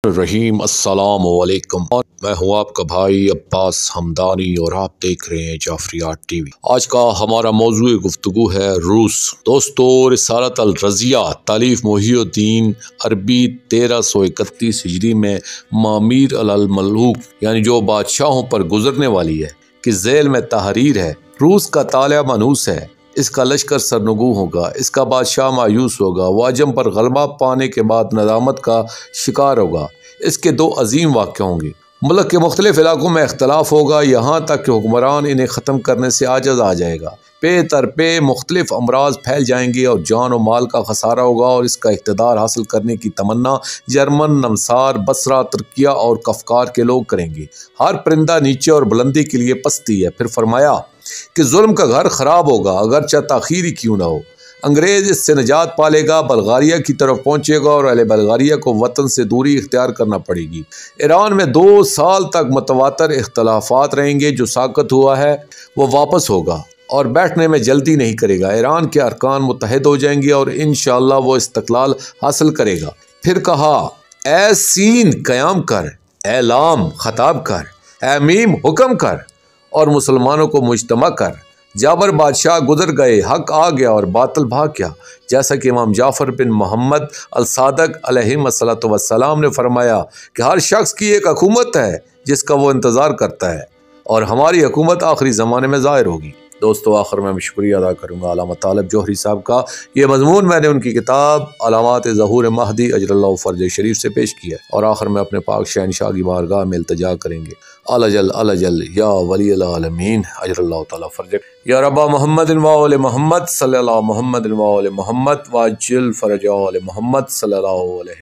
रहीम अस्सलाम वालेकुम। और मैं हूँ आपका भाई अब्बास हमदानी और आप देख रहे हैं जाफरियात टीवी। आज का हमारा मौजूद गुफ्तगू है रूस। दोस्तों, रिसालत अल रज़िया तालीफ मोहिउद्दीन अरबी 1331 हिजरी में मामीर अल मलूक यानी जो बादशाहों पर गुजरने वाली है कि ज़ैल में तहरीर है। रूस का तालिया मनूस है, इसका लश्कर सरनगू होगा, इसका बादशाह मायूस होगा, वह अजम पर गलबा पाने के बाद नदामत का शिकार होगा। इसके दो अजीम वाक़े होंगे, मुल्क के मुख्तलिफ इलाकों में इख्तलाफ होगा, यहाँ तक कि हुक्मरान इन्हें ख़त्म करने से आजज़ आ जाएगा। पे तर पे मुख्तलिफ अमराज फैल जाएंगे और जान और माल का खसारा होगा और इसका इक़्तिदार हासिल करने की तमन्ना जर्मन, नमसार, बसरा, तुर्किया और कफकार के लोग करेंगे। हर परिंदा नीचे और बुलंदी के लिए पस्ती है। फिर फरमाया कि जुल्म का घर खराब होगा, अगरचे ताख़ीर ही क्यों ना हो। अंग्रेज़ इससे निजात पालेगा, बल्गारिया की तरफ पहुँचेगा और अहले बल्गारिया को वतन से दूरी इख्तियार करना पड़ेगी। ईरान में 2 साल तक मुतवातर इख्तलाफात रहेंगे। जो साकत हुआ है वो वापस होगा और बैठने में जल्दी नहीं करेगा। ईरान के अरकान मुत्तहिद हो जाएंगे और इंशाअल्लाह वो इस्तक़लाल हासिल करेगा। फिर कहा, ए सीन क़याम कर, ए लाम ख़ताब कर, ए मीम हुक्म कर और मुसलमानों को मुज्तमा कर। जाबर बादशाह गुजर गए, हक आ गया और बातिल भाग गया। जैसा कि इमाम जाफ़र बिन मोहम्मद अल सादक अलैहिस्सलातु वस्सलाम ने फरमाया कि हर शख्स की एक हुकूमत है जिसका वो इंतज़ार करता है और हमारी हुकूमत आखिरी ज़माने में ज़ाहिर होगी। दोस्तों, आखिर में शुक्रिया अदा करूँगा अल्लामा तालिब जोहरी साहब का। ये मजमून मैंने उनकी किताब अलामात ज़हूर महदी अजरल्लाहु फ़र्ज शरीफ से पेश किया और आखिर में अपने पाक शहनशाह की बारगाह में इल्तिजा करेंगे। अलजल या वली आलमीन अजरल्लाहु ताला फ़र्ज या रब्बा मोहम्मद व आले मोहम्मद सल्लल्लाहु मोहम्मद व आले मोहम्मद वाजिल फ़रज आले मोहम्मद सल्लल्लाहु अलैहि